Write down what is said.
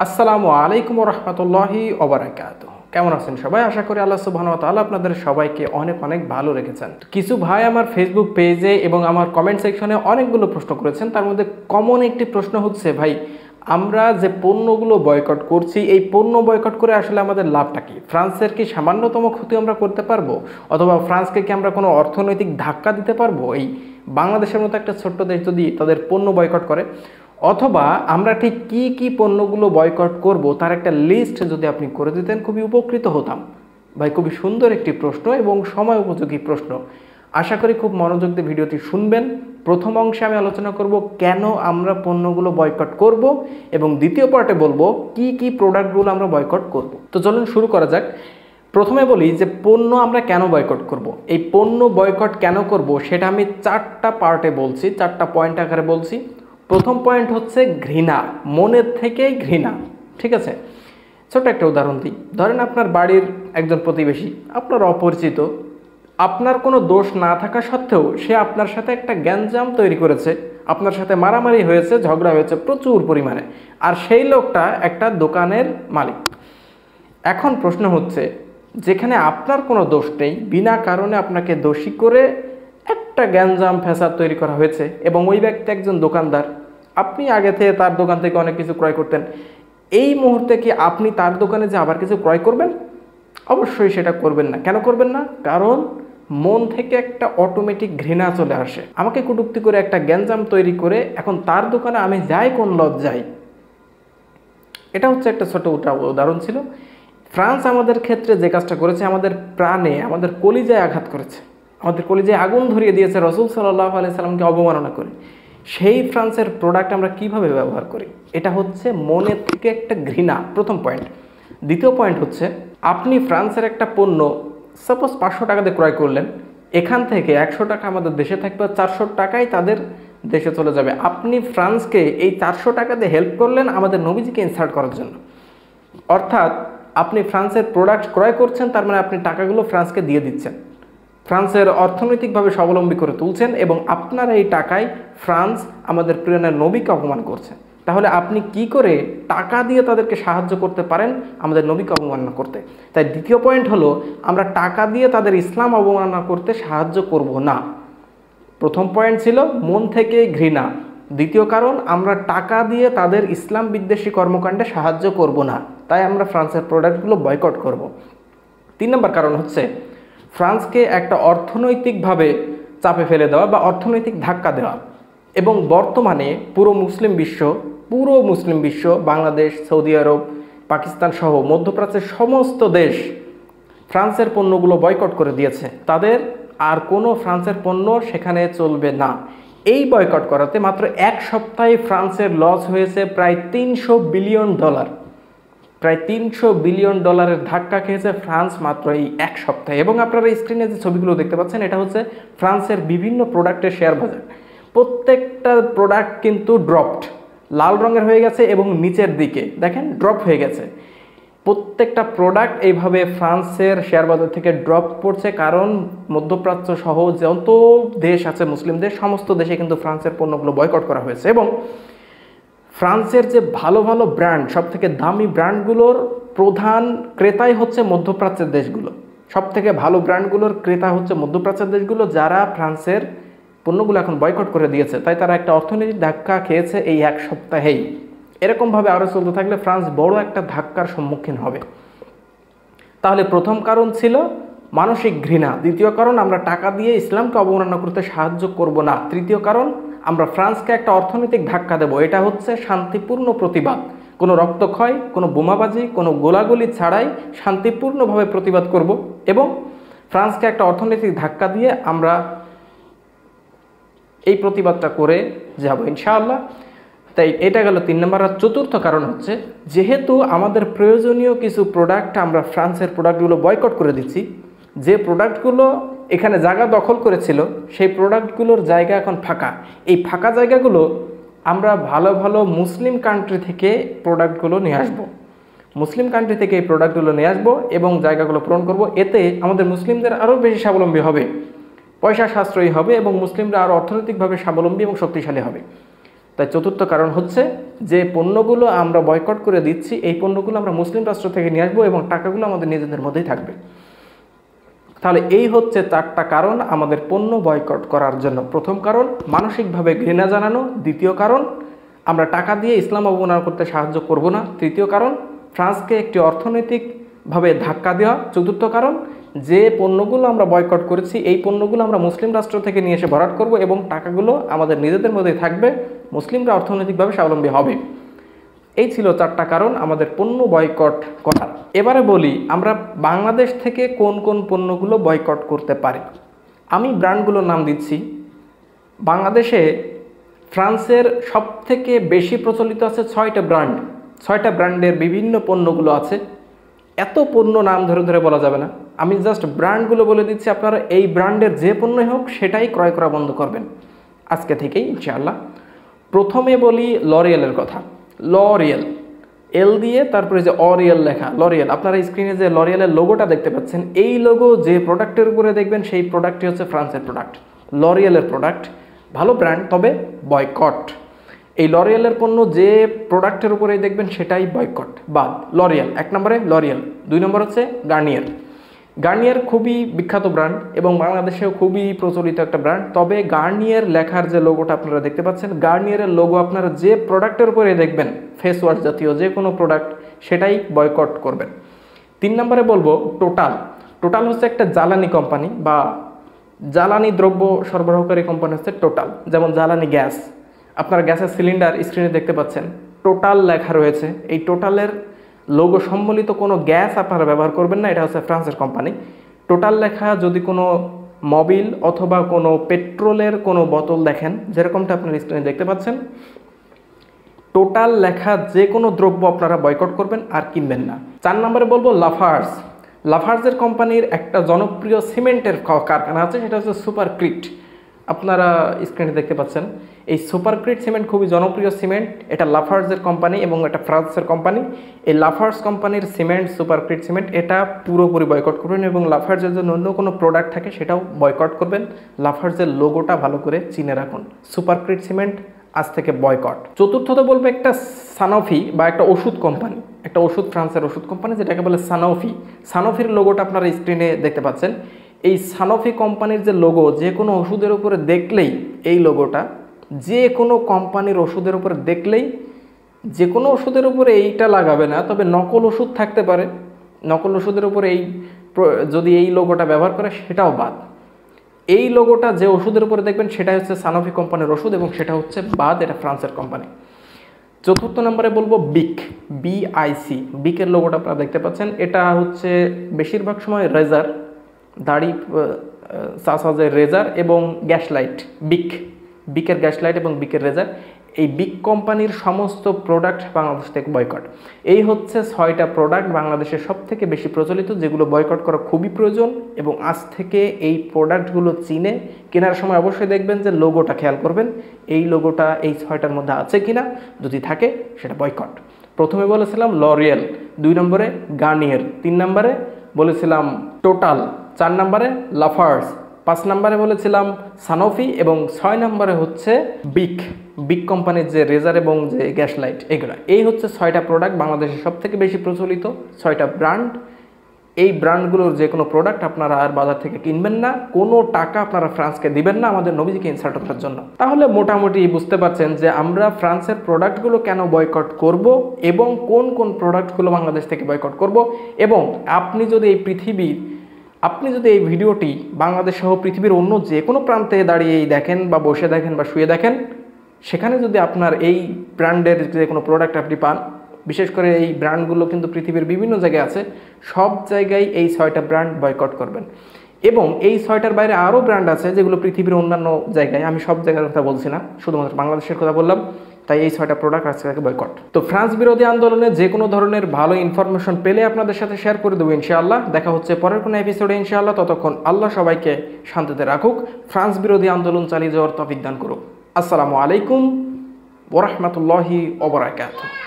আসসালামু আলাইকুম রহমতুল্লাহি ওবারাকাতুহু। কেমন আছেন সবাই? আশা করি আল্লাহ সুবহানাহু ওয়া তাআলা আপনাদের সবাইকে অনেক অনেক ভালো রেখেছেন। কিছু ভাই আমার ফেসবুক পেজে এবং আমার কমেন্ট সেকশনে অনেকগুলো প্রশ্ন করেছেন। তার মধ্যে কমন একটি প্রশ্ন হচ্ছে, ভাই আমরা যে পণ্যগুলো বয়কট করছি, এই পণ্য বয়কট করে আসলে আমাদের লাভটা কি? ফ্রান্সের কি সামান্যতম ক্ষতি আমরা করতে পারবো, অথবা ফ্রান্সকে কি আমরা কোনো অর্থনৈতিক ধাক্কা দিতে পারবো এই বাংলাদেশের মতো একটা ছোট্ট দেশ যদি তাদের পণ্য বয়কট করে? অথবা আমরা ঠিক কি কি পণ্যগুলো বয়কট করব তার একটা লিস্ট যদি আপনি করে দিতেন খুবই উপকৃত হতাম। ভাই খুবই সুন্দর একটি প্রশ্ন এবং সময় উপযোগী প্রশ্ন। আশা করি খুব মনোযোগ দিয়ে ভিডিওটি শুনবেন। প্রথম অংশে আমি আলোচনা করব কেন আমরা পণ্যগুলো বয়কট করব, এবং দ্বিতীয় পার্টে বলবো কি কি প্রোডাক্টগুলো আমরা বয়কট করব। তো চলুন শুরু করা যাক। প্রথমে বলি যে পণ্য আমরা কেন বয়কট করব। এই পণ্য বয়কট কেন করব সেটা আমি চারটা পার্টে বলছি, চারটা পয়েন্ট আকারে বলছি। প্রথম পয়েন্ট হচ্ছে ঘৃণা, মনের থেকেই ঘৃণা। ঠিক আছে, ছোট একটা উদাহরণ দিই। ধরেন আপনার বাড়ির একজন প্রতিবেশী, আপনার অপরিচিত, আপনার কোনো দোষ না থাকা সত্ত্বেও সে আপনার সাথে একটা গ্যাঞ্জাম তৈরি করেছে, আপনার সাথে মারামারি হয়েছে, ঝগড়া হয়েছে প্রচুর পরিমাণে, আর সেই লোকটা একটা দোকানের মালিক। এখন প্রশ্ন হচ্ছে, যেখানে আপনার কোনো দোষ নেই, বিনা কারণে আপনাকে দোষী করে একটা গ্যাঞ্জাম ফ্যাসাদ তৈরি করা হয়েছে, এবং ওই ব্যক্তি একজন দোকানদার, আপনি আগে থেকে তার দোকান থেকে অনেক কিছু ক্রয় করতেন। এই মুহূর্তে কি আপনি তার দোকানে যে আবার কিছু ক্রয় করবেন? অবশ্যই সেটা করবেন না। কেন করবেন না? কারণ মন থেকে একটা অটোমেটিক ঘৃণা চলে আসে। আমাকে কটূক্তি করে একটা গ্যাঞ্জাম তৈরি করে এখন তার দোকানে আমি যাই কোন লজ্জায়। এটা হচ্ছে একটা ছোট উদাহরণ ছিল। ফ্রান্স আমাদের ক্ষেত্রে যে কাজটা করেছে, আমাদের প্রাণে, আমাদের কলিজায় আঘাত করেছে, আমাদের কলিজায় আগুন ধরিয়ে দিয়েছে রাসূল সাল্লাল্লাহু আলাইহি সাল্লামকে অবমাননা করে। সেই ফ্রান্সের প্রোডাক্ট আমরা কিভাবে ব্যবহার করি? এটা হচ্ছে মনের থেকে একটা ঘৃণা, প্রথম পয়েন্ট। দ্বিতীয় পয়েন্ট হচ্ছে, আপনি ফ্রান্সের একটা পণ্য সাপোজ 500 টাকাতে ক্রয় করলেন, এখান থেকে 100 টাকা আমাদের দেশে থাকবে, 400 টাকাই তাদের দেশে চলে যাবে। আপনি ফ্রান্সকে এই 400 টাকাতে হেল্প করলেন আমাদের নবীজিকে ইনসাল্ট করার জন্য। অর্থাৎ আপনি ফ্রান্সের প্রোডাক্ট ক্রয় করছেন, তার মানে আপনি টাকাগুলো ফ্রান্সকে দিয়ে দিচ্ছেন, ফ্রান্সের অর্থনৈতিকভাবে স্বাবলম্বী করে তুলছেন, এবং আপনার এই টাকায় ফ্রান্স আমাদের প্রিয়নের নবীকে অপমান করছে। তাহলে আপনি কি করে টাকা দিয়ে তাদেরকে সাহায্য করতে পারেন আমাদের নবীকে অবমাননা করতে? তাই দ্বিতীয় পয়েন্ট হলো, আমরা টাকা দিয়ে তাদের ইসলাম অবমাননা করতে সাহায্য করব না। প্রথম পয়েন্ট ছিল মন থেকে ঘৃণা। দ্বিতীয় কারণ, আমরা টাকা দিয়ে তাদের ইসলাম বিদ্বেষী কর্মকাণ্ডে সাহায্য করব না, তাই আমরা ফ্রান্সের প্রোডাক্টগুলো বয়কট করব। 3 নম্বর কারণ হচ্ছে, ফ্রান্সকে একটা অর্থনৈতিকভাবে চাপে ফেলে দেওয়া বা অর্থনৈতিক ধাক্কা দেওয়া। এবং বর্তমানে পুরো মুসলিম বিশ্ব, বাংলাদেশ, সৌদি আরব, পাকিস্তান সহ মধ্যপ্রাচ্যের সমস্ত দেশ ফ্রান্সের পণ্যগুলো বয়কট করে দিয়েছে। তাদের আর কোনো ফ্রান্সের পণ্য সেখানে চলবে না। এই বয়কট করাতে মাত্র 1 সপ্তাহে ফ্রান্সের লস হয়েছে প্রায় $300 বিলিয়ন। প্রায় $300 বিলিয়ন ধাক্কা খেয়েছে ফ্রান্স মাত্র এই 1 সপ্তাহে। এবং আপনারা স্ক্রিনে যে ছবিগুলো দেখতে পাচ্ছেন, এটা হচ্ছে ফ্রান্সের বিভিন্ন প্রোডাক্টের শেয়ার বাজার। প্রত্যেকটা প্রোডাক্ট কিন্তু ড্রপড, লাল রঙের হয়ে গেছে, এবং নিচের দিকে দেখেন ড্রপ হয়ে গেছে। প্রত্যেকটা প্রোডাক্ট এইভাবে ফ্রান্সের শেয়ার বাজার থেকে ড্রপ পড়ছে, কারণ মধ্যপ্রাচ্য সহ যত দেশ আছে মুসলিম দেশ, সমস্ত দেশে কিন্তু ফ্রান্সের পণ্যগুলো বয়কট করা হয়েছে। এবং ফ্রান্সের যে ভালো ভালো ব্র্যান্ড, সব থেকে দামি ব্র্যান্ডগুলোর প্রধান ক্রেতাই হচ্ছে মধ্যপ্রাচ্যের দেশগুলো। সব থেকে ভালো ব্র্যান্ডগুলোর ক্রেতা হচ্ছে মধ্যপ্রাচ্যের দেশগুলো, যারা ফ্রান্সের পণ্যগুলো এখন বয়কট করে দিয়েছে। তাই তারা একটা অর্থনৈতিক ধাক্কা খেয়েছে এই 1 সপ্তাহেই। এরকমভাবে আরও চলতে থাকলে ফ্রান্স বড় একটা ধাক্কার সম্মুখীন হবে। তাহলে প্রথম কারণ ছিল মানসিক ঘৃণা। দ্বিতীয় কারণ, আমরা টাকা দিয়ে ইসলামকে অবমাননা করতে সাহায্য করব না। তৃতীয় কারণ, আমরা ফ্রান্সকে একটা অর্থনৈতিক ধাক্কা দেব। এটা হচ্ছে শান্তিপূর্ণ প্রতিবাদ, কোনো রক্তক্ষয়, কোনো বোমাবাজি, কোনো গোলাগুলি ছাড়াই শান্তিপূর্ণভাবে প্রতিবাদ করব, এবং ফ্রান্সকে একটা অর্থনৈতিক ধাক্কা দিয়ে আমরা এই প্রতিবাদটা করে যাব ইনশাআল্লাহ। তাই এটা গেল 3 নম্বর। আর চতুর্থ কারণ হচ্ছে, যেহেতু আমাদের প্রয়োজনীয় কিছু প্রোডাক্ট আমরা ফ্রান্সের প্রোডাক্টগুলো বয়কট করে দিচ্ছি, যে প্রোডাক্টগুলো এখানে জায়গা দখল করেছিল সেই প্রোডাক্টগুলোর জায়গা এখন ফাঁকা। এই ফাঁকা জায়গাগুলো আমরা ভালো ভালো মুসলিম কান্ট্রি থেকে প্রোডাক্টগুলো নিয়ে আসবো, মুসলিম কান্ট্রি থেকে এই প্রোডাক্টগুলো নিয়ে আসবো এবং জায়গাগুলো পূরণ করব। এতে আমাদের মুসলিমদের আরও বেশি স্বাবলম্বী হবে, পয়সা সাশ্রয়ী হবে, এবং মুসলিমরা আরও অর্থনৈতিকভাবে স্বাবলম্বী এবং শক্তিশালী হবে। তাই চতুর্থ কারণ হচ্ছে যে পণ্যগুলো আমরা বয়কট করে দিচ্ছি এই পণ্যগুলো আমরা মুসলিম রাষ্ট্র থেকে নিয়ে আসবো এবং টাকাগুলো আমাদের নিজেদের মধ্যেই থাকবে। তাহলে এই হচ্ছে 4টা কারণ আমাদের পণ্য বয়কট করার জন্য। প্রথম কারণ মানসিকভাবে ঘৃণা জানানো, দ্বিতীয় কারণ আমরা টাকা দিয়ে ইসলাম অবমাননা করতে সাহায্য করব না, তৃতীয় কারণ ফ্রান্সকে একটি অর্থনৈতিকভাবে ধাক্কা দেওয়া, চতুর্থ কারণ যে পণ্যগুলো আমরা বয়কট করেছি এই পণ্যগুলো আমরা মুসলিম রাষ্ট্র থেকে নিয়ে এসে ভরাট করব এবং টাকাগুলো আমাদের নিজেদের মধ্যেই থাকবে, মুসলিমরা অর্থনৈতিকভাবে স্বাবলম্বী হবে। এই ছিল 4টা কারণ আমাদের পণ্য বয়কট করার। এবারে বলি আমরা বাংলাদেশ থেকে কোন কোন পণ্যগুলো বয়কট করতে পারি। আমি ব্র্যান্ডগুলোর নাম দিচ্ছি। বাংলাদেশে ফ্রান্সের সবথেকে বেশি প্রচলিত আছে 6টা ব্র্যান্ড। 6টা ব্র্যান্ডের বিভিন্ন পণ্যগুলো আছে। এত পণ্য নাম ধরে ধরে বলা যাবে না, আমি জাস্ট ব্র্যান্ডগুলো বলে দিচ্ছি। আপনারা এই ব্র্যান্ডের যে পণ্যই হোক সেটাই ক্রয় করা বন্ধ করবেন আজকে থেকেই ইনশাআল্লাহ। প্রথমে বলি লরিয়েলের কথা। লরিয়েল, এল দিয়ে তারপরে যে অরিয়েল লেখা, লরিয়েল। আপনারা স্ক্রিনে যে লরিয়েলের লোগোটা দেখতে পাচ্ছেন, এই লোগো যে প্রোডাক্টের উপরে দেখবেন সেই প্রোডাক্টটি হচ্ছে ফ্রান্সের প্রোডাক্ট, লরিয়েলের প্রোডাক্ট। ভালো ব্র্যান্ড, তবে বয়কট। এই লরিয়েলের পণ্য যে প্রোডাক্টের উপরেই দেখবেন সেটাই বয়কট, বাদ। লরিয়েল 1 নম্বরে, লরিয়েল 2 নম্বর হচ্ছে গার্নিয়ার। গার্নিয়ার খুবই বিখ্যাত ব্র্যান্ড এবং বাংলাদেশেও খুবই প্রচলিত একটা ব্র্যান্ড, তবে গার্নিয়ার লেখার যে লোগোটা আপনারা দেখতে পাচ্ছেন, গার্নিয়ারের লোগো আপনারা যে প্রোডাক্টের উপরে দেখবেন, ফেস ওয়াশ জাতীয় যে কোনো প্রোডাক্ট, সেটাই বয়কট করবেন। 3 নম্বরে বলবো টোটাল। টোটাল হচ্ছে একটা জ্বালানি কোম্পানি বা জ্বালানি দ্রব্য সরবরাহকারী কোম্পানি হচ্ছে টোটাল। যেমন জ্বালানি গ্যাস, আপনারা গ্যাসের সিলিন্ডার স্ক্রিনে দেখতে পাচ্ছেন, টোটাল লেখা রয়েছে। এই টোটালের লোগো সম্বলিত কোনো গ্যাস আপনারা ব্যবহার করবেন না, এটা হচ্ছে ফ্রান্সের কোম্পানি। টোটাল লেখা যদি কোনো মোবিল অথবা কোনো পেট্রোলের কোনো বোতল দেখেন, যেরকমটা আপনারা স্ক্রিনে দেখতে পাচ্ছেন, টোটাল লেখা যে কোনো দ্রব্য আপনারা বয়কট করবেন আর কিনবেন না। 4 নম্বরে বলবো লাফার্জ। লাফার্জের কোম্পানির একটা জনপ্রিয় সিমেন্টের কারখানা আছে, সেটা হচ্ছে সুপারক্রিট। আপনারা স্ক্রিনে দেখতে পাচ্ছেন এই সুপারক্রিট সিমেন্ট খুবই জনপ্রিয় সিমেন্ট। এটা লাফার্জের কোম্পানি এবং এটা ফ্রান্সের কোম্পানি। এই লাফার্জ কোম্পানির সিমেন্ট, সুপারক্রিট সিমেন্ট, এটা পুরোপুরি বয়কট করবেন এবং লাফার্জের জন্য অন্য কোনো প্রোডাক্ট থাকে সেটাও বয়কট করবেন। লাফার্জের লোগোটা ভালো করে চিনে রাখুন। সুপারক্রিট সিমেন্ট আজ থেকে বয়কট। চতুর্থত বলবো একটা সানোফি বা একটা ওষুধ কোম্পানি, একটা ওষুধ, ফ্রান্সের ওষুধ কোম্পানি যেটাকে বলে সানোফি। সানোফির লোগোটা আপনারা স্ক্রিনে দেখতে পাচ্ছেন। এই সানোফি কোম্পানির যে লোগো, যে কোনো ওষুধের উপরে দেখলেই এই লোগোটা, যে কোনো কোম্পানির ওষুধের উপরে দেখলেই, যে কোনো ওষুধের উপরে এইটা লাগাবে না, তবে নকল ওষুধ থাকতে পারে, নকল ওষুধের উপরে এই যদি এই লোগোটা ব্যবহার করে সেটাও বাদ। এই লোগোটা যে ওষুধের উপরে দেখবেন সেটাই হচ্ছে সানোফি কোম্পানির ওষুধ এবং সেটা হচ্ছে বাদ, এটা ফ্রান্সের কোম্পানি। চতুর্থ নম্বরে বলবো বিক, BIC। বিকের লোগোটা আপনারা দেখতে পাচ্ছেন, এটা হচ্ছে বেশিরভাগ সময় রেজার, দাড়ি সাজের রেজার এবং গ্যাস লাইট। বিকের গ্যাস লাইট এবং বিকের রেজার, এই বিক কোম্পানির সমস্ত প্রোডাক্ট বাংলাদেশ থেকে বয়কট। এই হচ্ছে 6টা প্রোডাক্ট বাংলাদেশের সবথেকে বেশি প্রচলিত, যেগুলো বয়কট করা খুবই প্রয়োজন। এবং আজ থেকে এই প্রোডাক্টগুলো চিনে কেনার সময় অবশ্যই দেখবেন যে লোগোটা খেয়াল করবেন, এই লোগোটা এই 6টার মধ্যে আছে কিনা, যদি থাকে সেটা বয়কট। প্রথমে বলেছিলাম লরিয়েল, 2 নম্বরে গার্নিয়ার, 3 নম্বরে বলেছিলাম টোটাল, 4 নম্বরে লাফার্জ, 5 নম্বরে বলেছিলাম সানোফি এবং 6 নম্বরে হচ্ছে বিক কোম্পানির যে রেজার এবং যে গ্যাস লাইট, এগুলো। এই হচ্ছে 6টা প্রোডাক্ট বাংলাদেশের সবথেকে বেশি প্রচলিত 6টা ব্র্যান্ড। এই ব্র্যান্ডগুলোর যে কোনো প্রোডাক্ট আপনারা আর বাজার থেকে কিনবেন না, কোনো টাকা আপনারা ফ্রান্সকে দিবেন না আমাদের নবীজিকে ইনসাল্ট করার জন্য। তাহলে মোটামুটি বুঝতে পারছেন যে আমরা ফ্রান্সের প্রোডাক্টগুলো কেন বয়কট করব এবং কোন কোন প্রোডাক্টগুলো বাংলাদেশ থেকে বয়কট করব। এবং আপনি যদি এই ভিডিওটি বাংলাদেশ সহ পৃথিবীর অন্য যে কোনো প্রান্তে দাঁড়িয়ে দেখেন বা বসে দেখেন বা শুয়ে দেখেন, সেখানে যদি আপনার এই ব্র্যান্ডের যে কোনো প্রোডাক্ট আপনি পান, বিশেষ করে এই ব্র্যান্ডগুলো কিন্তু পৃথিবীর বিভিন্ন জায়গায় আছে, সব জায়গায় এই 6টা ব্র্যান্ড বয়কট করবেন। এবং এই 6টার বাইরে আরও ব্র্যান্ড আছে যেগুলো পৃথিবীর অন্যান্য জায়গায়, আমি সব জায়গার কথা বলছি না, শুধুমাত্র বাংলাদেশের কথা বললাম। তাই এই 6টা প্রোডাক্ট আজকে থেকে বয়কট। তো ফ্রান্স বিরোধী আন্দোলনে যে কোনো ধরনের ভালো ইনফরমেশন পেলে আপনাদের সাথে শেয়ার করে দেবো ইনশাআল্লাহ। দেখা হচ্ছে পরের কোনো এপিসোডে ইনশাআল্লাহ। ততক্ষণ আল্লাহ সবাইকে শান্তিতে রাখুক, ফ্রান্স বিরোধী আন্দোলন চালিয়ে যাওয়ার তৌফিক দান করুক। আসসালামু আলাইকুম ওয়া রাহমাতুল্লাহি ওয়া বারাকাতুহু।